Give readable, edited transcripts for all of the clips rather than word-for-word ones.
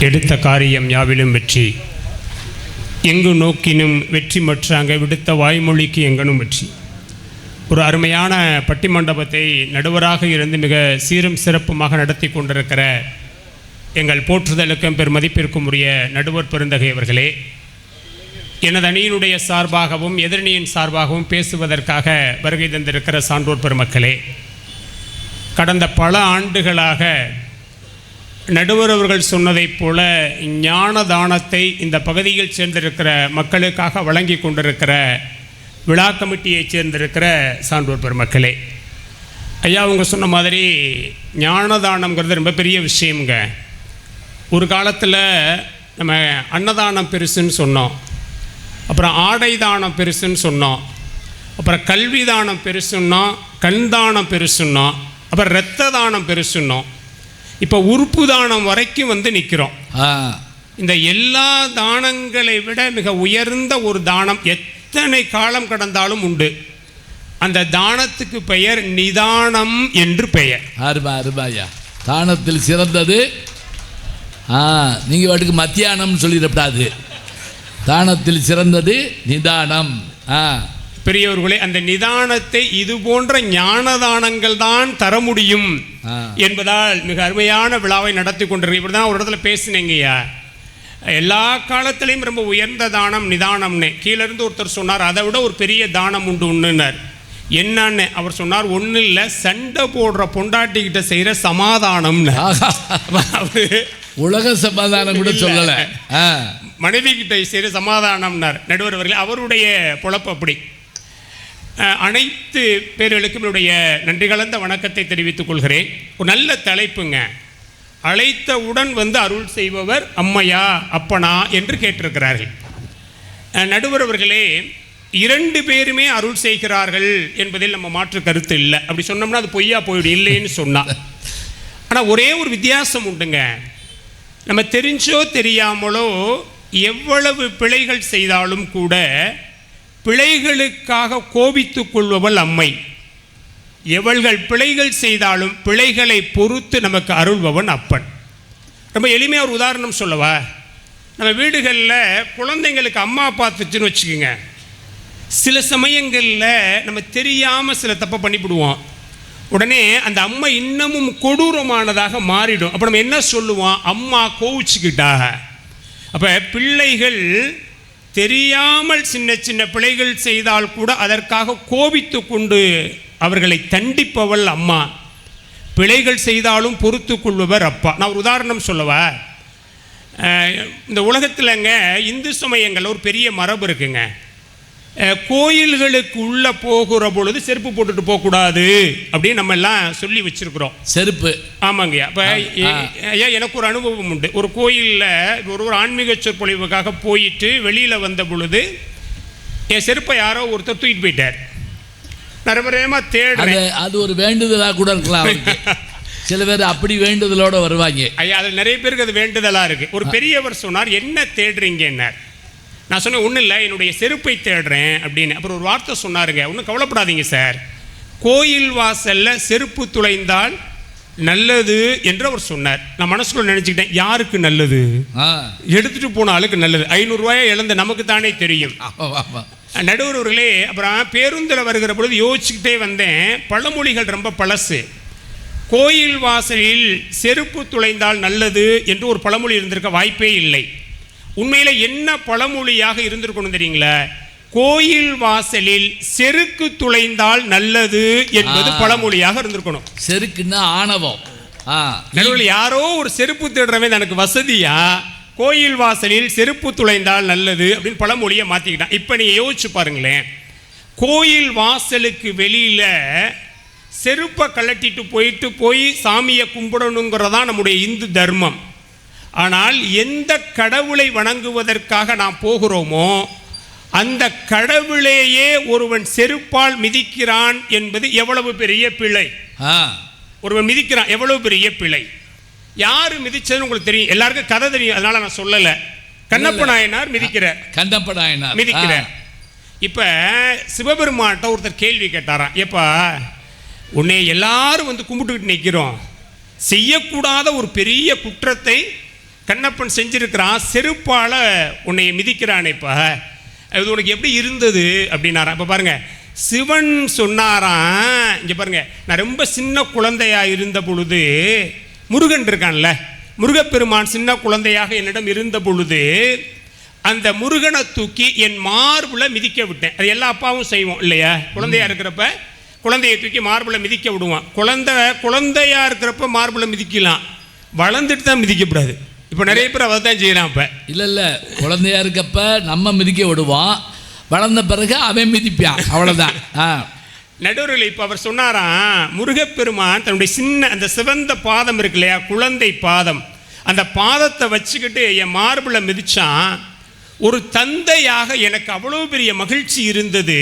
எடுத்த காரியம் யாவிலும் வெற்றி, எங்கு நோக்கினும் வெற்றி மற்றாங்க விடுத்த வாய்மொழிக்கு எங்கனும் வெற்றி. ஒரு அருமையான பட்டிமண்டபத்தை நடுவராக இருந்து மிக சீரும் சிறப்புமாக நடத்தி கொண்டிருக்கிற எங்கள் போற்றுதலுக்கும் பெருமதிப்பிற்கும் உரிய நடுவர் பெருந்தகை அவர்களே, எனது அணியினுடைய சார்பாகவும் எதிரணியின் சார்பாகவும் பேசுவதற்காக வருகை தந்திருக்கிற சான்றோர் பெருமக்களே, கடந்த பல ஆண்டுகளாக நடுவர் அவர்கள் சொன்னதைப் போல ஞான தானத்தை இந்த பகுதியில் சேர்ந்திருக்கிற மக்களுக்காக வழங்கி கொண்டிருக்கிற விழா கமிட்டியைச் சேர்ந்திருக்கிற சான்றோர் பெருமக்களே, ஐயா அவங்க சொன்ன மாதிரி ஞான தானம்ங்கிறது ரொம்ப பெரிய விஷயம்ங்க. ஒரு காலத்தில் நம்ம அன்னதானம் பெருசுன்னு சொன்னோம், அப்புறம் ஆடை தானம் பெருசுன்னு சொன்னோம், அப்புறம் கல்வி தானம் பெருசுன்னோம், கண் தானம் பெருசுன்னோம், அப்புறம் இரத்த தானம் பெருசுன்னோம், இப்போ உறுப்பு தானம் வரைக்கும் வந்து நிற்கிறோம். இந்த எல்லா தானங்களை விட மிக உயர்ந்த ஒரு தானம் எத்தனை காலம் கடந்தாலும் உண்டு. அந்த தானத்துக்கு பெயர் நிதானம் என்று பெயர். அருமையா, தானத்தில் சிறந்தது நீங்கள் வாட்டுக்கு மத்தியானம் சொல்லிடப்படாது. தானத்தில் சிறந்தது நிதானம். பெரியவர்களே, அந்த நிதானத்தை இது போன்ற ஞான தானங்கள் தான் தர முடியும் என்பதால் மிக அருமையான விழாவை நடத்தி கொண்டிருக்க. இப்படி தான் ஒரு இடத்துல பேசினேங்கய்யா, எல்லா காலத்திலையும் ரொம்ப உயர்ந்த தானம் நிதானம்னு. கீழேருந்து ஒருத்தர் சொன்னார், அதை விட ஒரு பெரிய தானம் உண்டு ஒன்றுன்னார். என்னன்னு அவர் சொன்னார், ஒன்றும் இல்லை, சண்டை போடுற பொண்டாட்டிக்கிட்ட செய்கிற சமாதானம்னு. அவர் உலக சமாதானம் கூட சொல்லலை, மனைவி கிட்ட செய்கிற சமாதானம்னார் நடுவர் அவர்கள். அவருடைய பொழப்பு அப்படி. அனைத்து பேர்களுக்கும் என்னுடைய நன்றி கலந்த வணக்கத்தை தெரிவித்துக் கொள்கிறேன். ஒரு நல்ல தலைப்புங்க, அழைத்தவுடன் வந்து அருள் செய்பவர் அம்மையா அப்பனா என்று கேட்டிருக்கிறார்கள். நடுவர் அவர்களே, 2 பேருமே அருள் செய்கிறார்கள் என்பதில் நம்ம மாற்று கருத்து இல்லை. அப்படி சொன்னோம்னா அது பொய்யா போயிடும், இல்லைன்னு சொன்னால். ஆனால் ஒரே ஒரு வித்தியாசம் உண்டுங்க. நம்ம தெரிஞ்சோ தெரியாமலோ எவ்வளவு பிழைகள் செய்தாலும் கூட பிழைகளுக்காக கோபித்துக் கொள்பவள் அம்மை. எவள்கள் பிழைகள் செய்தாலும் பிழைகளை பொறுத்து நமக்கு அருள்பவன் அப்பன். ரொம்ப எளிமையாக ஒரு உதாரணம் சொல்லவா? நம்ம வீடுகளில் குழந்தைங்களுக்கு அம்மா பார்த்துச்சுன்னு வச்சுக்கோங்க, சில சமயங்களில் நம்ம தெரியாமல் சில தப்பை பண்ணிவிடுவோம். உடனே அந்த அம்மா இன்னமும் கொடூரமானதாக மாறிடும். அப்போ நம்ம என்ன சொல்லுவோம்? அம்மா கோவிச்சுக்கிட்டாக. அப்போ பிள்ளைகள் தெரியாமல் சின்ன சின்ன பிழைகள் செய்தால் கூட அதற்காக கோபித்து கொண்டு அவர்களை தண்டிப்பவள் அம்மா. பிழைகள் செய்தாலும் பொறுத்து கொள்பவர் அப்பா. நான் ஒரு உதாரணம் சொல்லவா? இந்த உலகத்தில்ங்க இந்து சமயங்களில் ஒரு பெரிய மரபு இருக்குங்க. கோயில்களுக்கு உள்ளே போகிற பொழுது செருப்பு போட்டுட்டு போகக்கூடாது அப்படின்னு நம்ம எல்லாம் சொல்லி வச்சுருக்குறோம். செருப்பு, ஆமாங்கய்யா. இப்போ ஐயா எனக்கு ஒரு அனுபவம் உண்டு. ஒரு கோயிலில் ஒரு ஆன்மீக சொற்பொழிவுக்காக போயிட்டு வெளியில் வந்த பொழுது என் செருப்பை யாரோ ஒருத்தர் தூக்கிட்டு போயிட்டார். நிறைய தேடுறேன். அது ஒரு வேண்டுதலாக கூட இருக்கலாம். சில பேர் அப்படி வேண்டுதலோடு வருவாங்க. ஐயா, அதில் நிறைய பேருக்கு அது வேண்டுதலாக இருக்குது. ஒரு பெரியவர் சொன்னார், என்ன தேடுறீங்கன்னார். நான் சொன்னேன், ஒன்றும் இல்லை, என்னுடைய செருப்பை தேடுறேன் அப்படின்னு. அப்புறம் ஒரு வார்த்தை சொன்னாருங்க, ஒன்றும் கவலைப்படாதீங்க சார், கோயில் வாசலில் செருப்பு துளைந்தால் நல்லது என்று அவர் சொன்னார். நான் மனசுக்குள்ள நினச்சிக்கிட்டேன், யாருக்கு நல்லது? எடுத்துகிட்டு போன ஆளுக்கு நல்லது. 500 ரூபாயை இழந்த நமக்கு தானே தெரியும். நடுவர்களே, அப்புறம் பேருந்தில் வருகிற பொழுது யோசிச்சுக்கிட்டே வந்தேன், பழமொழிகள் ரொம்ப பழசு. கோயில் வாசலில் செருப்பு துளைந்தால் நல்லது என்று ஒரு பழமொழி இருந்திருக்க வாய்ப்பே இல்லை. உண்மையில் என்ன பழமொழியாக இருந்திருக்கணும் தெரியுங்களா? கோயில் வாசலில் செருக்கு துளைந்தால் நல்லது என்பது பழமொழியாக இருந்திருக்கணும். செருக்குன்னா ஆணவம். யாரோ ஒரு செருப்பு தேடுறவன் எனக்கு வசதியா கோயில் வாசலில் செருப்பு துளைந்தால் நல்லது அப்படின்னு பழமொழியை மாற்றிக்கிட்டான். இப்போ நீங்கள் யோசிச்சு பாருங்களேன், கோயில் வாசலுக்கு வெளியில் செருப்பை கழட்டிட்டு போய் சாமியை கும்பிடணுங்கிறதான் நம்முடைய இந்து தர்மம். ஆனால் எந்த கடவுளை வணங்குவதற்காக நாம் போகிறோமோ அந்த கடவுளையே ஒருவன் செருப்பால் மிதிக்கிறான் என்பது எவ்வளவு பெரிய பிழை. ஒருவன் மிதிக்கிறான், எவ்வளவு பெரிய பிழை. யாரு மிதிச்சதுன்னு உங்களுக்கு தெரியும், எல்லாருக்கும் கதை தெரியும், அதனால நான் சொல்லலை. கண்ணப்ப நாயனார் மிதிக்கிறார். கண்ணப்ப நாயனார் மிதிக்கிறார். இப்போ சிவபெருமான்கிட்ட ஒருத்தர் கேள்வி கேட்டாராம், ஏப்பா உன்னை எல்லாரும் வந்து கும்பிட்டுக்கிட்டு நிற்கிறோம், செய்யக்கூடாத ஒரு பெரிய குற்றத்தை கண்ணப்பன் செஞ்சிருக்கிறான், செருப்பால் உன்னை மிதிக்கிறானேப்பா, அது உனக்கு எப்படி இருந்தது அப்படின்னாராம். இப்போ பாருங்க, சிவன் சொன்னாராம், இங்கே பாருங்க, நான் ரொம்ப சின்ன குழந்தையா இருந்த பொழுது, முருகன் இருக்கான்ல, முருகப்பெருமான் சின்ன குழந்தையாக என்னிடம் இருந்த பொழுது அந்த முருகனை தூக்கி என் மார்புல மிதிக்க விட்டேன். அது எல்லா அப்பாவும் செய்வோம் இல்லையா? குழந்தையா இருக்கிறப்ப குழந்தையை தூக்கி மார்புல மிதிக்க விடுவான். குழந்தையா இருக்கிறப்ப மார்புல மிதிக்கலாம், வளர்ந்துட்டு தான் மிதிக்கப்படாது. இப்போ நிறைய பேர் அதை தான் செய்யறான். இப்போ இல்லை குழந்தையா இருக்கப்ப நம்ம மிதிக்க விடுவோம், வளர்ந்த பிறகு அவன் மிதிப்பான், அவ்வளோதான். நடுவர்கள் இப்போ அவர் சொன்னாராம், முருகப்பெருமான் தன்னுடைய சின்ன அந்த சிவந்த பாதம் இருக்கு இல்லையா, குழந்தை பாதம், அந்த பாதத்தை வச்சுக்கிட்டு என் மார்பில் மிதிச்சான். ஒரு தந்தையாக எனக்கு அவ்வளோ பெரிய மகிழ்ச்சி இருந்தது.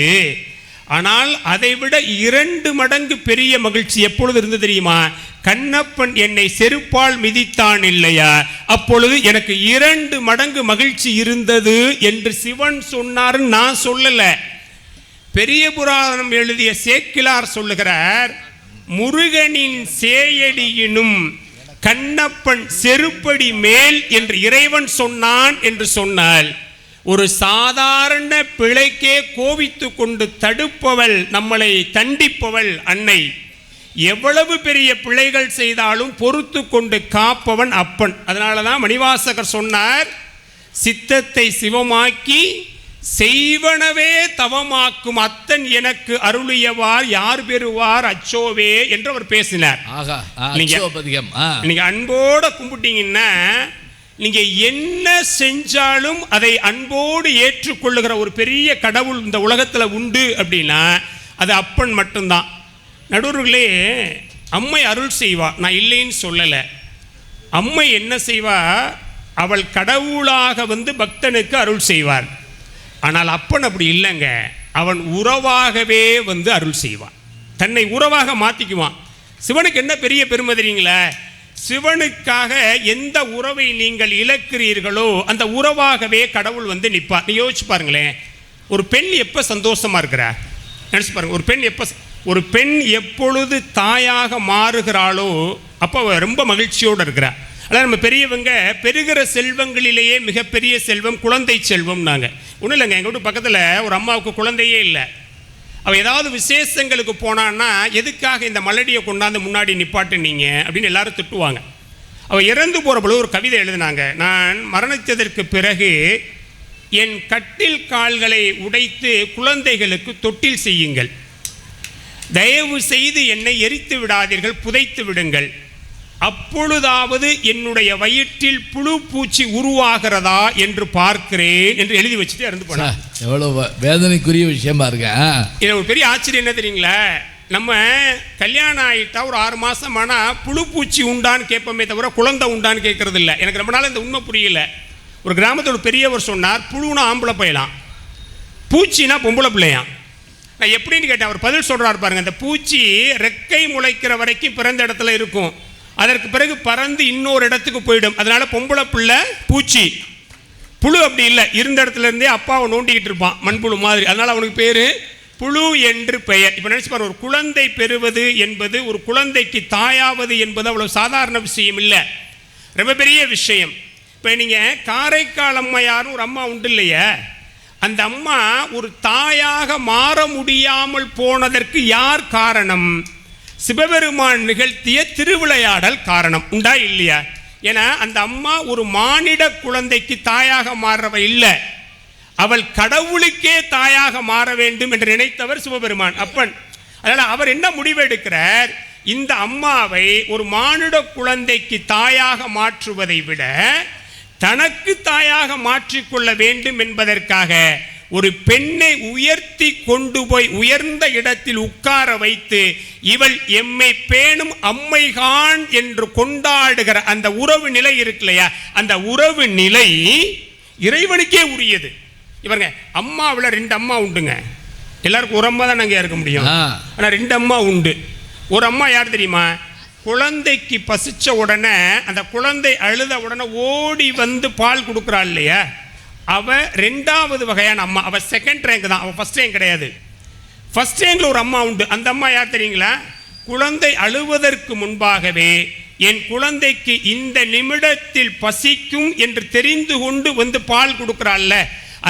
ஆனால் அதை விட 2 மடங்கு பெரிய மகிழ்ச்சி எப்பொழுது இருந்தது தெரியுமா? கண்ணப்பன் என்னை செருப்பால் மிதித்தான் இல்லையா, அப்பொழுது எனக்கு 2 மடங்கு மகிழ்ச்சி இருந்தது என்று சிவன் சொன்னார்னு நான் சொல்லலை. பெரிய புராணம் எழுதிய சேக்கிலார் சொல்லுகிறார், முருகனின் சேயடியினும் கண்ணப்பன் செருப்படி மேல் என்று இறைவன் சொன்னான் என்று சொன்னால், ஒரு சாதாரண பிழைக்கே கோபித்து கொண்டு தடுப்பவள், நம்மளை தண்டிப்பவள் அன்னை, எவ்வளவு பெரிய பிழைகள் செய்தாலும் பொறுத்து கொண்டு காப்பவன் அப்பன். அதனால தான் மணிவாசகர் சொன்னார், சித்தத்தை சிவமாக்கி செய்வனவே தவமாக்கும் அத்தன் எனக்கு அருளியவார் யார் பெறுவார் அச்சோவே என்று அவர் பேசினார். நீங்க அன்போட கும்பிட்டீங்கன்னா, நீங்க என்ன செஞ்சாலும் அதை அன்போடு ஏற்றுக்கொள்ளுகிற ஒரு பெரிய கடவுள் இந்த உலகத்துல உண்டு அப்படின்னா அது அப்பன் மட்டும்தான். நடுவர்களே, அம்மை அருள் செய்வா, நான் இல்லைன்னு சொல்லலை. அம்மை என்ன செய்வா, அவள் கடவுளாக வந்து பக்தனுக்கு அருள் செய்வார். ஆனால் அப்பன் அப்படி இல்லைங்க, அவன் உறவாகவே வந்து அருள் செய்வான், தன்னை உறவாக மாற்றிக்குவான். சிவனுக்கு என்ன பெரிய பெருமை தெரியுங்களா? சிவனுக்காக எந்த உறவை நீங்கள் இழக்கிறீர்களோ அந்த உறவாகவே கடவுள் வந்து நிற்பார். நீ யோசிச்சு பாருங்களேன், ஒரு பெண் எப்போ சந்தோஷமா இருக்கிறா நினச்சி பாருங்க. ஒரு பெண் எப்பொழுது தாயாக மாறுகிறாளோ அப்போ ரொம்ப மகிழ்ச்சியோடு இருக்கிறா. அதாவது நம்ம பெரியவங்க பெறுகிற செல்வங்களிலேயே மிகப்பெரிய செல்வம் குழந்தை செல்வம். நாங்கள் ஒன்றும் இல்லைங்க, எங்கள் வீட்டு பக்கத்தில் ஒரு அம்மாவுக்கு குழந்தையே இல்லை. அவள் ஏதாவது விசேஷங்களுக்கு போனான்னா, எதுக்காக இந்த மலடியை கொண்டாந்து முன்னாடி நிப்பாட்டுனீங்க அப்படின்னு எல்லாரும் திட்டுவாங்க. அவள் இறந்து போகிற பொழுது ஒரு கவிதை எழுதினாங்க, நான் மரணித்ததற்கு பிறகு என் கட்டில் கால்களை உடைத்து குழந்தைகளுக்கு தொட்டில் செய்யுங்கள், தயவு செய்து என்னை எரித்து விடாதீர்கள், புதைத்து விடுங்கள், அப்பொழுதாவது என்னுடைய வயிற்றில் புழு பூச்சி உருவாகிறதா என்று பார்க்கிறேன் என்று எழுதி வச்சுட்டு இறந்து போனார். எவ்வளவு வேதனைக்குரிய விஷயமா இருக்க. இது ஒரு பெரிய ஆச்சரியம் என்ன தெரியுங்களா? நம்ம கல்யாணம் ஆகிட்டா ஒரு 6 மாதம் ஆனால் புழு பூச்சி உண்டான்னு கேட்போமே தவிர குழந்தை உண்டான்னு கேட்கறது இல்லை. எனக்கு ரொம்ப நாள் இந்த உண்மை புரியல. ஒரு கிராமத்தோட பெரியவர் சொன்னார், புழுனா ஆம்பளை பையலாம், பூச்சினா பொம்பளை பிள்ளையாம். நான் எப்படின்னு கேட்டேன், அவர் பதில் சொல்கிறார் பாருங்க, அந்த பூச்சி ரெக்கை முளைக்கிற வரைக்கும் பிறந்த இடத்துல இருக்கும், அதற்கு பிறகு பறந்து இன்னொரு இடத்துக்கு போயிடும், அதனால பொம்பளை பிள்ளை பூச்சி. புழு அப்படி இல்லை, இருந்த இடத்துல இருந்தே அப்பாவை நோண்டிக்கிட்டு இருப்பான், மண்புழு மாதிரி, அதனால அவனுக்கு பேர் புழு என்று பெயர். இப்போ நினச்சி பாரு, ஒரு குழந்தை பெறுவது என்பது, ஒரு குழந்தைக்கு தாயாவது என்பது அவ்வளோ சாதாரண விஷயம் இல்லை, ரொம்ப பெரிய விஷயம். இப்போ நீங்கள் காரைக்கால் அம்மையாரும் ஒரு அம்மா உண்டு இல்லையா, அந்த அம்மா ஒரு தாயாக மாற முடியாமல் போனதற்கு யார் காரணம்? சிவபெருமான் நிகழ்த்திய திருவிளையாடல் காரணம். உண்டா இல்லையா? ஏன்னா அந்த அம்மா ஒரு மானிட குழந்தைக்கு தாயாக மாறவ இல்லை, அவள் கடவுளுக்கே தாயாக மாற வேண்டும் என்று நினைத்தவர் சிவபெருமான் அப்பன். அதனால அவர் என்ன முடிவெடுக்கிறார், இந்த அம்மாவை ஒரு மானிட குழந்தைக்கு தாயாக மாற்றுவதை விட தனக்கு தாயாக மாற்றிக்கொள்ள வேண்டும் என்பதற்காக ஒரு பெண்ணை உயர்த்தி கொண்டு போய் உயர்ந்த இடத்தில் உட்கார வைத்து, இவள் எம்மை பேணும் அம்மைகான் என்று கொண்டாடுகிற அந்த உறவு நிலை இருக்கு இல்லையா, அந்த உறவு நிலை இறைவனுக்கே உரியது. இவருங்க அம்மாவில் 2 அம்மா உண்டுங்க, எல்லாருக்கும் ஒரு அம்மா தான் நாங்கள் இருக்க முடியும், ஆனால் 2 அம்மா உண்டு. ஒரு அம்மா யார் தெரியுமா? குழந்தைக்கு பசிச்ச உடனே, அந்த குழந்தை அழுத உடனே ஓடி வந்து பால் கொடுக்குறாள் இல்லையா, அவள் 2வது வகையான அம்மா. அவள் செகண்ட் ரேங்க் தான், அவள் ஃபர்ஸ்ட் ரேங்க் கிடையாது. ஃபர்ஸ்ட் ரேங்கில் ஒரு அம்மா உண்டு. அந்த அம்மா யார் தெரியுங்களா? குழந்தை அழுவதற்கு முன்பாகவே என் குழந்தைக்கு இந்த நிமிடத்தில் பசிக்கும் என்று தெரிந்து கொண்டு வந்து பால் கொடுக்குறாள்ல,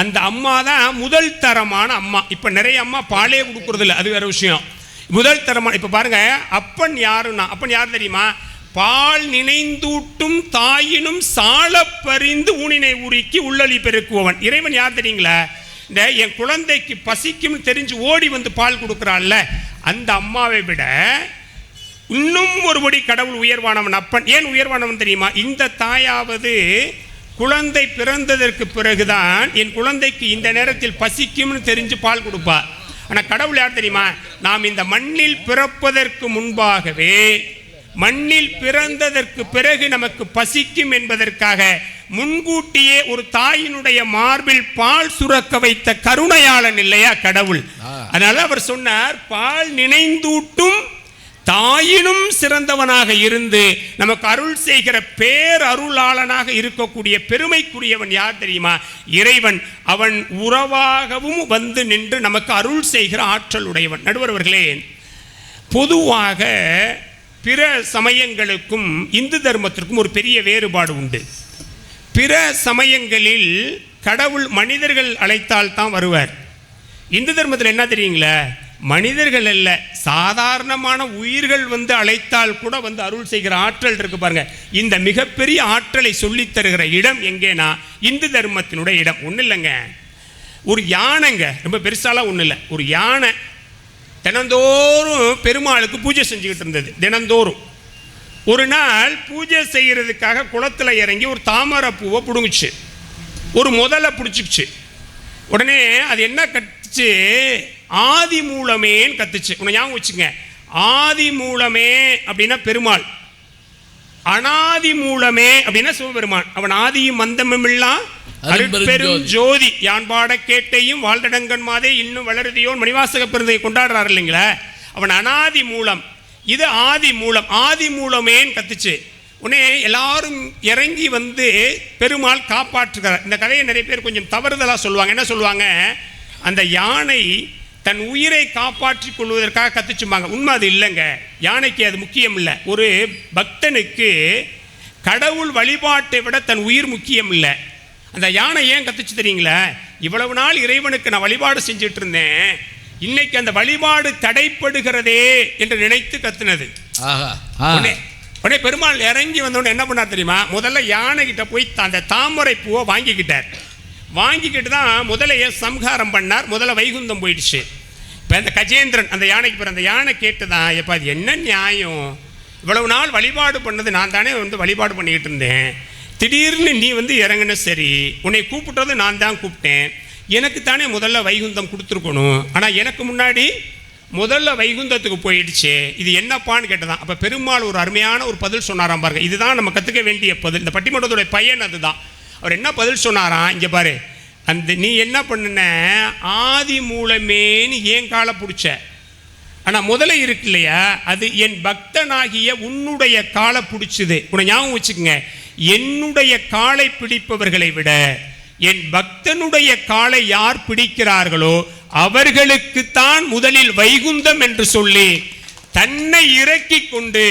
அந்த அம்மா தான் முதல் தரமான அம்மா. இப்போ நிறைய அம்மா பாலே கொடுக்கறது இல்லை, அது வேற விஷயம். முதல் தரமான இப்போ பாருங்க, அப்பன் யாருன்னா, அப்பன் யார் தெரியுமா? பால் நினைந்தூட்டும் தாயினும் சால பறிந்து ஊனினை உருக்கி உள்ளொலி பெருக்குவன். இறைவன் யார் தெரியுங்களா? இந்த என் குழந்தைக்கு பசிக்கும் தெரிஞ்சு ஓடி வந்து பால் கொடுக்குறாள்ல, அந்த அம்மாவை விட இன்னும் ஒருபடி கடவுள் உயர்வானவன் அப்பன். ஏன் உயர்வானவன் தெரியுமா? இந்த தாயாவது குழந்தை பிறந்ததற்கு பிறகுதான் என் குழந்தைக்கு இந்த நேரத்தில் பசிக்கும்னு தெரிஞ்சு பால் கொடுப்பார். ஆனால் கடவுள் யார் தெரியுமா? நாம் இந்த மண்ணில் பிறப்பதற்கு முன்பாகவே, மண்ணில் பிறந்ததற்கு பிறகு நமக்கு பசிக்கும் என்பதற்காக முன்கூட்டியே ஒரு தாயினுடைய மார்பில் பால் சுரக்க வைத்த கருணையாளன் இல்லையா கடவுள்? அதனால அவர் சொன்னார், பால் நினைந்தூட்டும் தாயினும் சிறந்தவனாக இருந்து நமக்கு அருள் செய்கிற பேரருளாளனாக இருக்கக்கூடிய பெருமைக்குரியவன் யார் தெரியுமா? இறைவன். அவன் உறவாகவும் வந்து நின்று நமக்கு அருள் செய்கிற ஆற்றல் உடையவன். நடுவர்களே, பொதுவாக பிற சமயங்களுக்கும் இந்து தர்மத்திற்கும் ஒரு பெரிய வேறுபாடு உண்டு. பிற சமயங்களில் கடவுள் மனிதர்கள் அழைத்தால் தான் வருவார். இந்து தர்மத்தில் என்ன தெரியுங்களா? மனிதர்கள் அல்ல, சாதாரணமான உயிர்கள் வந்து அழைத்தால் கூட வந்து அருள் செய்கிற ஆற்றல் இருக்கு பாருங்க. இந்த மிகப்பெரிய ஆற்றலை சொல்லித் தருகிற இடம் எங்கேனா இந்து தர்மத்தினுடைய இடம். ஒன்றும் இல்லைங்க, ஒரு யானைங்க, ரொம்ப பெருசாலாம் ஒன்றும் இல்லை, ஒரு யானை தினந்தோறும் பெருமாளுக்கு பூஜை செஞ்சுக்கிட்டு இருந்தது. தினந்தோறும் ஒரு நாள் பூஜை செய்கிறதுக்காக குளத்தில் இறங்கி ஒரு தாமரை பூவை பிடுங்குச்சு, ஒரு முதலை பிடிச்சிக்குச்சு. உடனே அது என்ன கத்துச்சு? ஆதி மூலமேன்னு கத்துச்சு. உன்னை ஞாபகம் வச்சுங்க, ஆதி மூலமே அப்படின்னா பெருமாள், அனாதி மூலமே அப்படின்னா சிவபெருமான். அவன் ஆதியும் மந்தமும் இல்லாம் அருட்பெரும் ஜோதி, யான்பாட கேட்டையும் வாழ்டடங்கன் மாதே இன்னும் வளருதியோன் மணிவாசக பிறந்தை கொண்டாடுறாரு இல்லைங்களா? அவன் அனாதி மூலம், இது ஆதி மூலம். ஆதி மூலமேன்னு கத்துச்சு. உடனே எல்லாரும் இறங்கி வந்து பெருமாள் காப்பாற்றுகிறார். இந்த கதையை நிறைய பேர் கொஞ்சம் தவறுதலாக சொல்லுவாங்க. என்ன சொல்லுவாங்க? அந்த யானை தன் உயிரை காப்பாற்றி கொள்வதற்காக கத்துச்சுமாங்க. உண்மை அது இல்லைங்க. யானைக்கு அது முக்கியம் இல்லை. ஒரு பக்தனுக்கு கடவுள் வழிபாட்டை விட தன் உயிர் முக்கியம் இல்லை. அந்த யானை ஏன் கத்துச்சு தெரியுங்களா? இவ்வளவு நாள் இறைவனுக்கு நான் வழிபாடு செஞ்சுட்டு இருந்தேன், இன்னைக்கு அந்த வழிபாடு தடைப்படுகிறதே என்று நினைத்து கத்துனது. உடனே பெருமாள் இறங்கி வந்தோடனே என்ன பண்ணார் தெரியுமா? முதல்ல யானை கிட்ட போய் அந்த தாமரை பூவை வாங்கிக்கிட்டார். வாங்கிக்கிட்டு தான் முதலையை சம்ஹாரம் பண்ணார். முதல்ல வைகுந்தம் போயிடுச்சு. இப்போ அந்த கஜேந்திரன் அந்த யானைக்கு பிறகு அந்த யானை கேட்டுதான், எப்போ அது என்ன நியாயம்? இவ்வளவு நாள் வழிபாடு பண்ணது நான் தானே வந்து வழிபாடு பண்ணிக்கிட்டு இருந்தேன், திடீர்னு நீ வந்து இறங்குன, சரி உன்னை கூப்பிட்டது நான் தான் கூப்பிட்டேன், எனக்கு தானே முதல்ல வைகுந்தம் கொடுத்துருக்கணும், ஆனால் எனக்கு முன்னாடி முதல்ல வைகுந்தத்துக்கு போயிடுச்சு, இது என்னப்பான்னு கேட்டதான். அப்போ பெருமாள் ஒரு அருமையான ஒரு பதில் சொன்னாராம் பாருங்க. இதுதான் நம்ம கற்றுக்க வேண்டிய பதில். இந்த பட்டிமன்றத்துடைய பையன் அதுதான். அவர் என்ன பதில் சொன்னாராம், இங்கே பாரு, அந்த நீ என்ன பண்ணுன, ஆதி மூலமேன்னு ஏன் காலை பிடிச்ச, ஆனால் முதல்ல இருக்கு இல்லையா, அது என் பக்தனாகிய உன்னுடைய காலை பிடிச்சது. உன்னை ஞாபகம் வச்சுக்கோங்க, என்னுடைய காலை பிடிப்பவர்களை விட என் பக்தனுடைய காலை யார் பிடிக்கிறார்களோ அவர்களுக்குத்தான் முதலில் வைகுந்தம் என்று சொல்லி தன்னை இறக்கி கொண்டு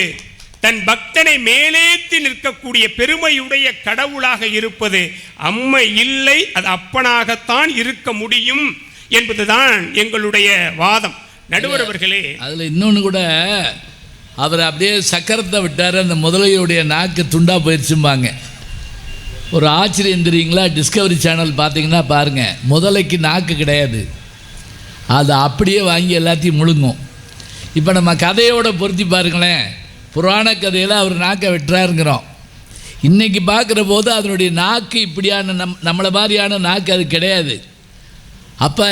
தன் பக்தனை மேலேத்தி நிற்கக்கூடிய பெருமையுடைய கடவுளாக இருப்பது அம்மை இல்லை, அது அப்பனாகத்தான் இருக்க முடியும் என்பதுதான் எங்களுடைய வாதம். நடுவர் அவர்களே, அதில் இன்னொன்று கூட, அவர் அப்படியே சக்கரத்தை விட்டார், அந்த முதலையுடைய நாக்கு துண்டா போயிடுச்சும்பாங்க. ஒரு ஆச்சரியம் தெரியுங்களா? டிஸ்கவரி சேனல் பார்த்தீங்கன்னா பாருங்கள், முதலைக்கு நாக்கு கிடையாது, அது அப்படியே வாங்கி எல்லாத்தையும் முழுங்கும். இப்போ நம்ம கதையோடு பொருத்தி பாருங்களேன், புராண கதையில் அவர் நாக்கை வெட்டுறாருங்கிறோம். இன்றைக்கி பார்க்குற போது அதனுடைய நாக்கு இப்படியான நம்மளை மாதிரியான நாக்கு அது கிடையாது. அப்போ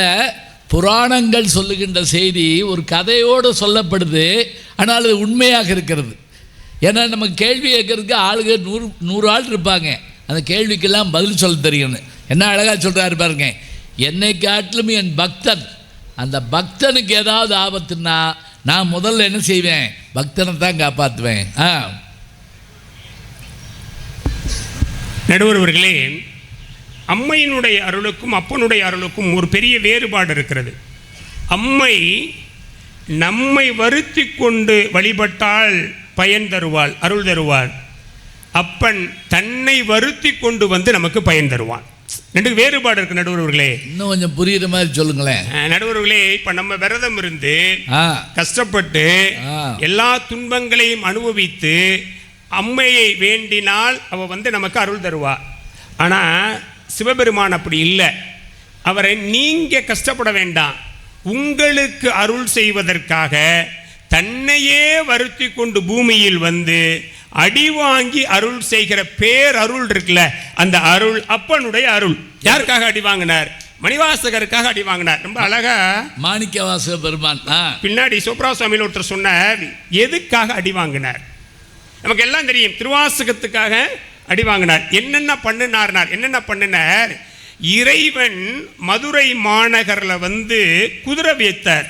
புராணங்கள் சொல்லுகின்ற செய்தி ஒரு கதையோடு சொல்லப்படுது, ஆனால் அது உண்மையாக இருக்கிறது. ஏன்னா நம்ம கேள்வி கேட்கறதுக்கு ஆளுங்க 100 ஆள் இருப்பாங்க, அந்த கேள்விக்கெல்லாம் பதில் சொல்ல தெரியும்னு. என்ன அழகாக சொல்கிறாரு பாருங்க, என்னை காட்டிலும் என் பக்தன், அந்த பக்தனுக்கு ஏதாவது ஆபத்துன்னா நான் முதல்ல என்ன செய்வேன், பக்தனை தான் காப்பாற்றுவேன். நடுவர்களே, அம்மையினுடைய அருளுக்கும் அப்பனுடைய அருளுக்கும் ஒரு பெரிய வேறுபாடு இருக்கிறது. அம்மை நம்மை வருத்தி கொண்டு வழிபட்டால் பயன் தருவாள், அருள் தருவாள். அப்பன் தன்னை வருத்தி கொண்டு வந்து நமக்கு பயன் தருவான். ரெண்டுக்கு வேறுபாடு இருக்கு நடுவர்களே. இன்னும் கொஞ்சம் புரியுற மாதிரி சொல்லுங்களேன் நடுவர்களே. இப்ப நம்ம விரதம் இருந்து கஷ்டப்பட்டு எல்லா துன்பங்களையும் அனுபவித்து அம்மையை வேண்டினால் அவ வந்து நமக்கு அருள் தருவா. ஆனா சிவபெருமான் அப்படி இல்லை. அவரை நீங்க கஷ்டப்பட வேண்டாம், உங்களுக்கு அருள் செய்வதற்காக தன்னையே வருத்தி கொண்டு பூமியில் வந்து அடி வாங்கி அருள் செய்கிற பேரருள் இருக்குல்ல, அந்த அருள் அப்பனுடைய அருள். யாருக்காக அடி வாங்கினார்? மணிவாசகருக்காக அடி வாங்கினார். ரொம்ப அழகா மாணிக்கவாசக பெருமான் பின்னாடி சோப்ரா சுவாமியில் ஒருத்தர் சொன்னார், எதுக்காக அடி வாங்கினார்? நமக்கு எல்லாம் தெரியும், திருவாசகத்துக்காக அடி வாங்கினார். என்னென்ன பண்ணினார்? இறைவன் மதுரை மாநகரில் வந்து குதிரை வைத்தார்.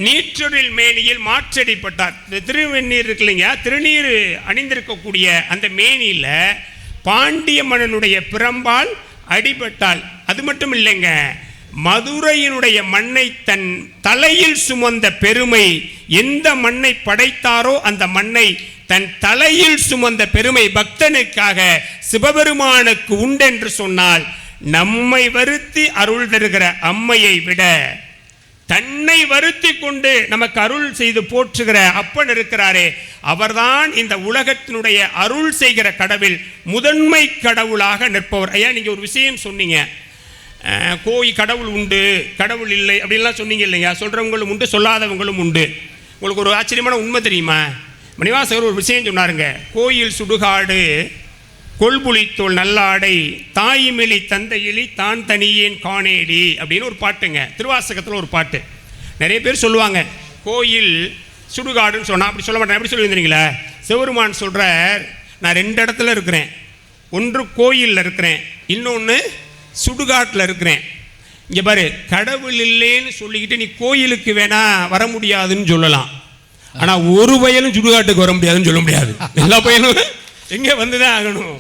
நீற்றொழில் மேனியில் மாற்றடிப்பட்டார். திருவெண்ணீர் இருக்கு இல்லைங்க, திருநீர் அணிந்திருக்கக்கூடிய அந்த மேனியில் பாண்டிய மன்னனுடைய பிரம்பால் அடிபட்டால். அது மட்டும் இல்லைங்க, மதுரையினுடைய மண்ணை தன் தலையில் சுமந்த பெருமை, எந்த மண்ணை படைத்தாரோ அந்த மண்ணை தன் தலையில் சுமந்த பெருமை பக்தனுக்காக சிவபெருமானுக்கு உண்டென்று சொன்னால், நம்மை வருத்தி அருள் தருகிற அம்மையை விட தன்னை வருத்தி கொண்டு நமக்கு அருள் செய்து போற்றுகிற அப்பன் இருக்கிறாரே, அவர்தான் இந்த உலகத்தினுடைய அருள் செய்கிற கடவுள், முதன்மை கடவுளாக நிற்பவர். ஐயா, நீங்க ஒரு விஷயம் சொன்னீங்க, கடவுள் உண்டு கடவுள் இல்லை அப்படின்லாம் சொன்னீங்க இல்லையா? சொல்றவங்களும் உண்டு, சொல்லாதவங்களும் உண்டு. உங்களுக்கு ஒரு ஆச்சரியமான உண்மை தெரியுமா? மணிவாசகர் ஒரு விஷயம் சொன்னாருங்க. கோயில் சுடுகாடு கொள்புளித்தோல் நல்லாடை தாய்மிழி தந்தையிலி தான் தனியேன் காணேடி அப்படின்னு ஒரு பாட்டுங்க, திருவாசகத்தில் ஒரு பாட்டு. நிறைய பேர் சொல்லுவாங்க கோயில் சுடுகாடுன்னு சொன்னால். அப்படி சொல்ல மாட்டேன். எப்படி சொல்லியிருந்தீங்களா? சிவபெருமான் சொல்கிறார், நான் 2 இடத்துல இருக்கிறேன். ஒன்று கோயிலில் இருக்கிறேன், இன்னொன்று சுடுகாட்டில் இருக்கிறேன். இங்கே பாரு, கடவுள் இல்லைன்னு சொல்லிக்கிட்டு நீ கோயிலுக்கு வேணா வர முடியாதுன்னு சொல்லலாம், ஆனால் ஒரு பயலும் சுடுகாட்டுக்கு வர முடியாதுன்னு சொல்ல முடியாது. எல்லா பயலும் எங்க வந்துதான் ஆகணும்,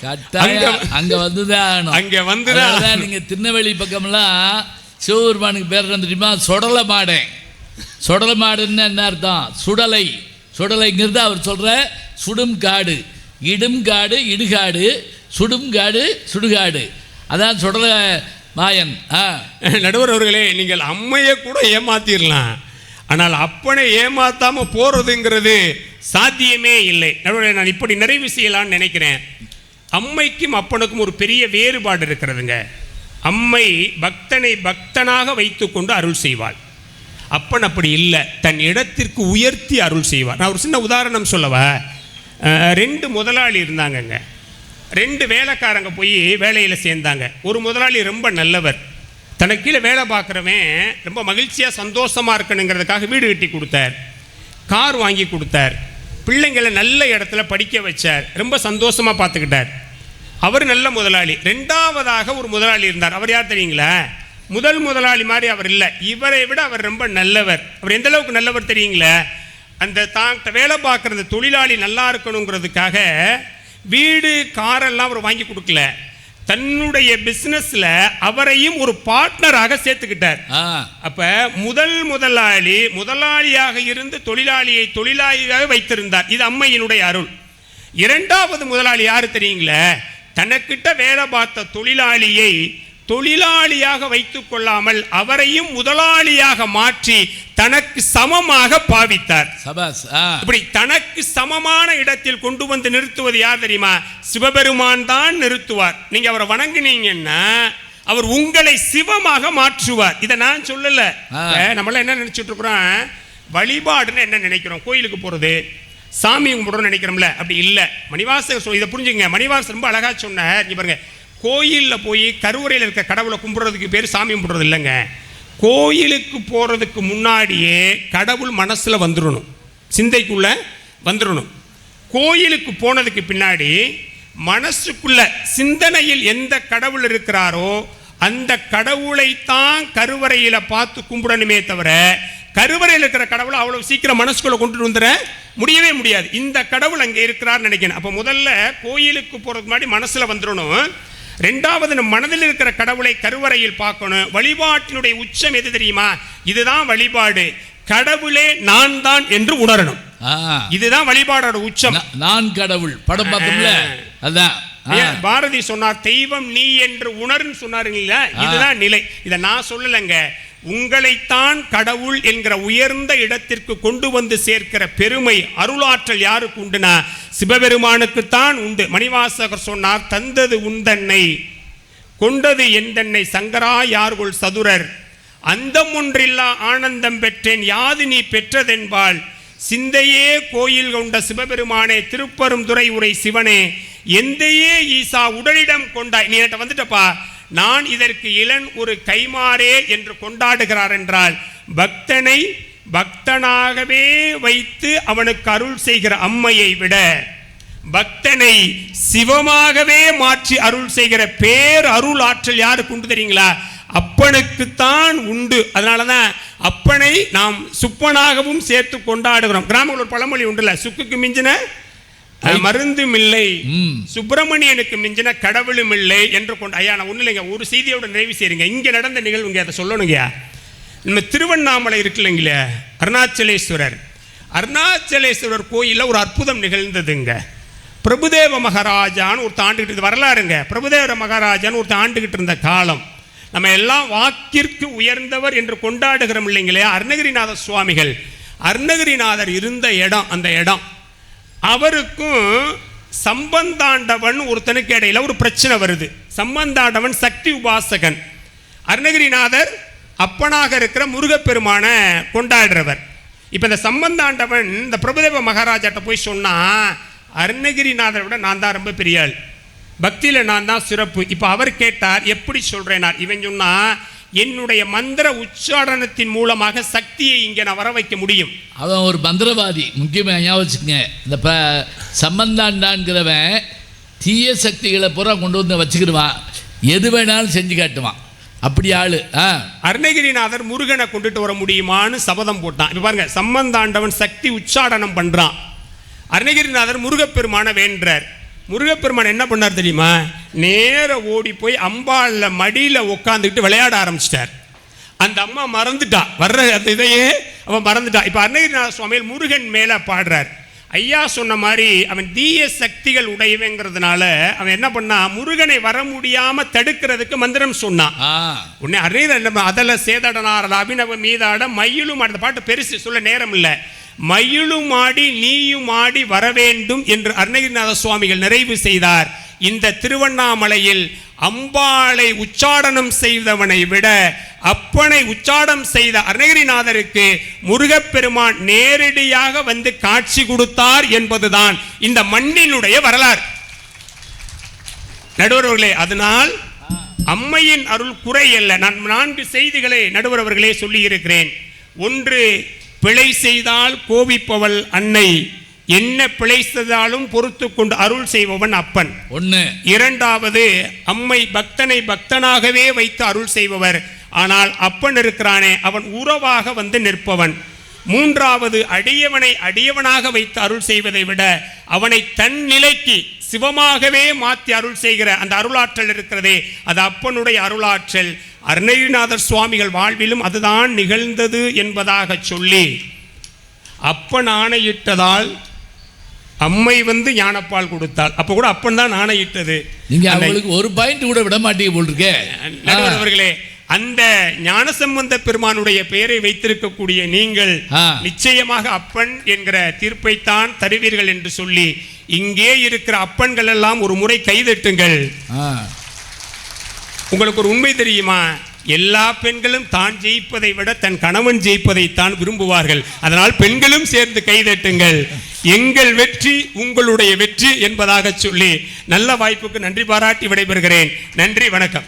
அங்க வந்துதான் ஆகணும். அங்க வந்துதான். நீங்க திருநெல்வேலி பக்கம்லாம் சிவபெருமானுக்கு பேர் தெரியுமா? சொடல மாடேன். சொடல மாடுன்னு என்ன அர்த்தம்? சுடலை. சுடலைங்கிறது அவர் சொல்ற சுடும் காடு, இடும் காடு, இடுகாடு, சுடும் காடு, சுடுகாடு, அதான் சுடல மாயன். நடுவர் அவர்களே, நீங்கள் அம்மையை கூட ஏமாத்திடலாம், ஆனால் அப்பனை ஏமாத்தாம போறதுங்கிறது சாத்தியமே இல்லை. நான் இப்படி நிறைவு செய்யலான்னு நினைக்கிறேன். அம்மைக்கும் அப்பனுக்கும் ஒரு பெரிய வேறுபாடு இருக்கிறதுங்க. அம்மை பக்தனை பக்தனாக வைத்துக்கொண்டு அருள் செய்வாள். அப்பன் அப்படி இல்லை, தன் இடத்திற்கு உயர்த்தி அருள் செய்வார். நான் ஒரு சின்ன உதாரணம் சொல்லவா? 2 முதலாளி இருந்தாங்கங்க. 2 வேலைக்காரங்க போய் வேலையில் சேர்ந்தாங்க. ஒரு முதலாளி ரொம்ப நல்லவர், தனக்கு கீழே வேலை பார்க்குறவன் ரொம்ப மகிழ்ச்சியாக சந்தோஷமாக இருக்கணுங்கிறதுக்காக வீடு கட்டி கொடுத்தார், கார் வாங்கி கொடுத்தார், பிள்ளைங்களை நல்ல இடத்துல படிக்க வச்சார், ரொம்ப சந்தோஷமாக பார்த்துக்கிட்டார். அவர் நல்ல முதலாளி. 2ஆவதாக ஒரு முதலாளி இருந்தார். அவர் யார் தெரியுங்களா? முதல் முதலாளி மாதிரி அவர் இல்லை, இவரை விட அவர் ரொம்ப நல்லவர். அவர் எந்த அளவுக்கு நல்லவர் தெரியுங்களா? அந்த தான் வேலை பார்க்குற தொழிலாளி நல்லா இருக்கணுங்கிறதுக்காக வீடு காரெல்லாம் அவர் வாங்கி கொடுக்கல, தன்னுடைய பிசினஸ்ல அவரையும் ஒரு பார்ட்னராக சேர்த்துக்கிட்டார். அப்ப முதலாளியாக இருந்து தொழிலாளியை தொழிலாளியாக வைத்திருந்தார். இது அம்மையினுடைய அருள். 2வது முதலாளி யாரு தெரியுங்களா? தனக்கிட்ட வேலை பார்த்த தொழிலாளியை தொழிலாளியாக வைத்துக் கொள்ளாமல் அவரையும் முதலாளியாக மாற்றி தனக்கு சமமாக பாவித்தார். இப்படி தனக்கு சமமான இடத்தில் கொண்டு வந்து நிறுத்துவது யார் தெரியுமா? சிவபெருமான் தான் நிறுத்துவார். நீங்க அவரை வணங்கினீங்கன்னா அவர் உங்களை சிவமாக மாற்றுவார். இதை நான் சொல்லல. நம்மளாம் என்ன நினைச்சிட்டு இருக்கிறோம்? வழிபாடுன்னு என்ன நினைக்கிறோம்? கோயிலுக்கு போறது, சாமி கும்பிடுறோம்னு நினைக்கிறோம்ல, அப்படி இல்லை. மணிவாசகர் இதை புரிஞ்சுங்க. மணிவாசகர் ரொம்ப அழகா சொன்னார். இங்க பாருங்க, கோயிலில் போய் கருவறையில் இருக்க கடவுளை கும்பிடுறதுக்கு பேர் சாமி கும்பிடுறது இல்லைங்க. கோயிலுக்கு போகிறதுக்கு முன்னாடியே கடவுள் மனசில் வந்துடணும், சிந்தைக்குள்ள வந்துடணும். கோயிலுக்கு போனதுக்கு பின்னாடி மனசுக்குள்ள சிந்தனையில் எந்த கடவுள் இருக்கிறாரோ அந்த கடவுளைத்தான் கருவறையில் பார்த்து கும்பிடணுமே தவிர கருவறையில் இருக்கிற கடவுளை அவ்வளவு சீக்கிரம் மனசுக்குள்ள கொண்டு வந்துட முடியவே முடியாது. இந்த கடவுள் அங்கே இருக்கிறார்னு நினைக்கணும். அப்போ முதல்ல கோயிலுக்கு போகிறதுக்கு முன்னாடி மனசில் வந்துடணும். 2வது நம் மனதில் இருக்கிற கடவுளை கருவறையில் பார்க்கணும். வழிபாட்டினுடைய உச்சம் எது தெரியுமா? இதுதான் வழிபாடு. கடவுளே நான் தான் என்று உணரணும். இதுதான் வழிபாடோட உச்சம். நான் கடவுள் படம் பார்த்தோம்ல, அதான் பாரதி சொன்னார், தெய்வம் நீ என்று உணர்ன்னு சொன்னாருங்களா. இதுதான் நிலை. இதை நான் சொல்லலைங்க, உங்களைத்தான் கடவுள் என்கிற உயர்ந்த இடத்திற்கு கொண்டு வந்து சேர்க்கிற பெருமை அருளாற்றல் யாருக்கு உண்டுனா சிவபெருமானுக்குத்தான் உண்டு. மணிவாசகர் சொன்னார், தந்தது உந்தன்னை கொண்டது எந்தன்னை சங்கரா யார்கொள் சதுரர் அந்தம் ஒன்றில்லா ஆனந்தம் பெற்றேன் யாது நீ பெற்றதென்பால் சிந்தையே கோயில் கொண்ட சிவபெருமானே திருப்பெருந்துறை உரை சிவனே எந்தையே ஈசா உடலிடம் கொண்டாய். நீ என்கிட்ட வந்துட்டப்பா, நான் இதற்கு இளன் ஒரு கைமாறே என்று கொண்டாடுகிறார் என்றால் பக்தனை பக்தனாகவே வைத்து அவனுக்கு அருள் செய்கிற அம்மையை விட பக்தனை சிவமாகவே மாற்றி அருள் செய்கிற பேர் அருள் ஆற்றல் யாருக்கு உண்டு தெரியுங்களா? அப்பனுக்குத்தான் உண்டு. அதனாலதான் அப்பனை நாம் சுப்பனாகவும் சேர்த்து கொண்டாடுகிறோம். கிராமங்கள் ஒரு பழமொழி உண்டுல, சுக்குக்கு மிஞ்சின மருந்தும் இல்லை, சுப்பிரமணியனுக்கு மிஞ்சின கடவுளும் இல்லை என்று கொண்டு. ஐயா நான் ஒன்றும் இல்லைங்க, ஒரு செய்தியோட நிறைவு செய்யுங்க. இங்கே நடந்த நிகழ்வுங்க, அதை சொல்லணுங்க. நம்ம திருவண்ணாமலை இருக்கு இல்லைங்களே, அருணாச்சலேஸ்வரர் கோயிலில் ஒரு அற்புதம் நிகழ்ந்ததுங்க. பிரபுதேவ மகாராஜான்னு ஒரு ஆண்டுகிட்டு வரலாறுங்க. பிரபுதேவ மகாராஜான்னு ஒரு ஆண்டுகிட்டு இருந்த காலம். நம்ம எல்லாம் வாக்கிற்கு உயர்ந்தவர் என்று கொண்டாடுகிறோம் இல்லைங்களே. அருணகிரிநாத சுவாமிகள், அருணகிரிநாதர் இருந்த இடம், அந்த இடம் அவருக்கும் சம்பந்தாண்டவன் ஒருத்தனுக்கு இடையில ஒரு பிரச்சனை வருது. சம்பந்தாண்டவன் சக்தி உபாசகன், அருணகிரிநாதர் அப்பனாக இருக்கிற முருகப்பெருமான கொண்டாடுறவர். இப்போ இந்த சம்பந்தாண்டவன் இந்த பிரபுதேவ மகாராஜாட்ட போய் சொன்னா, அருணகிரிநாதரை விட நான் தான் ரொம்ப பெரிய ஆள், பக்தியில் நான் தான் சிறப்பு. இப்போ அவர் கேட்டார், எப்படி சொல்றேனார்? இவன் சொன்னா, என்னுடைய மந்திர உச்சாரணத்தின் மூலமாக சக்தியை இங்கே நான் வர வைக்க முடியும். அவன் ஒரு மந்திரவாதி. முக்கியமாக ஞாபகம் வச்சுக்கங்க, இந்த சம்பந்தாண்டான்கிறவன் தீய சக்திகளை பூரா கொண்டு வந்து வச்சுக்கிடுவான், எது வேணாலும் செஞ்சு காட்டுவான், அப்படி ஆளு. அருணகிரிநாதர் முருகனை கொண்டுட்டு வர முடியுமான்னு சபதம் போட்டான். இப்போ பாருங்க, சம்பந்தாண்டவன் சக்தி உச்சாடனம் பண்றான், அருணகிரிநாதர் முருகப்பெருமான வேண்டார். முருகப்பெருமான் என்ன பண்ணார் தெரியுமா? நேர ஓடி போய் அம்பாள் மடியில் உட்காந்துக்கிட்டு விளையாட ஆரம்பிச்சிட்டார். அந்த அம்மா மறந்துட்டா, வர்ற அந்த இதையே அவன் மறந்துட்டா. இப்போ அருணகிரிநாத சுவாமிகள் முருகன் மேலே பாடுறார். ஐயா சொன்ன மாதிரி அவன் தீய சக்திகள் உடையவங்கிறதுனால அவன் என்ன பண்ணா, முருகனை வர முடியாம தடுக்கிறதுக்கு மந்திரம் சொன்னான். உடனே அருணகிரி அதில் சேதடனார் அபிநவ மீதாட மயிலும் அந்த பாட்டு பெருசு சொல்ல நேரம் இல்லை. மயிலும் ஆடி நீயும் ஆடி வரவேண்டும் என்று அருணகிரிநாத சுவாமிகள் நிறைவு செய்தார். இந்த திருவண்ணாமலையில் அம்பாளை உச்சாடனம் செய்தவனை விட அப்பனை உச்சாடம் செய்த அருணகிரிநாதருக்கு முருகப்பெருமான் நேரடியாக வந்து காட்சி கொடுத்தார் என்பதுதான் இந்த மண்ணினுடைய வரலாறு. நடுவர்களே, அதனால் அம்மையின் அருள் குறை அல்ல. நான் 4 செய்திகளை நடுவர்களே சொல்லி இருக்கிறேன். ஒன்று, பிழை செய்தால் கோபிப்பவள் அன்னை, என்ன பிழை செய்தாலும் பொறுத்து கொண்டு அருள் செய்பவன் அப்பன். ஒன்று. இரண்டாவது, அம்மை பக்தனை பக்தனாகவே வைத்து அருள் செய்பவர், ஆனால் அப்பன் இருக்கிறானே அவன் உறவாக வந்து நிற்பவன். மூன்றாவது, அடியவனை அடியவனாக வைத்து அருள் செய்வதை விட அவனை தன் நிலைக்கு சிவமாகவே மாற்றி அருள் செய்கிற அந்த அருளாற்றல் இருக்கிறதே, அது அப்பனுடைய அருளாற்றல். அருணகிரிநாதர் சுவாமிகள் வாழ்விலும் அதுதான் நிகழ்ந்தது என்பதாக சொல்லி, அப்பன் ஆணையிட்டதால் அம்மை வந்து ஞானப்பால் கொடுத்தாள். அப்ப கூட அப்பன் தான் ஆணையிட்டது. நீங்க அவங்களுக்கு ஒரு பாயிண்ட் கூட விட மாட்டீங்க போல்ருக்கே. நடுவர்களே, அந்த ஞானசம்பந்த பெருமானுடைய பெயரை வைத்திருக்கக்கூடிய நீங்கள் நிச்சயமாக அப்பன் என்கிற தீர்ப்பைத்தான் தருவீர்கள் என்று சொல்லி, இங்கே இருக்கிற அப்பன்கள் எல்லாம் ஒரு முறை கைதட்டுங்கள். உங்களுக்கு ஒரு உண்மை தெரியுமா? எல்லா பெண்களும் தான் ஜெயிப்பதை விட தன் கணவன் ஜெயிப்பதைத்தான் விரும்புவார்கள். அதனால் பெண்களும் சேர்ந்து கைதட்டுங்கள். எங்கள் வெற்றி உங்களுடைய வெற்றி என்பதாக சொல்லி நல்ல வாய்ப்புக்கு நன்றி பாராட்டி விடைபெறுகிறேன். நன்றி, வணக்கம்.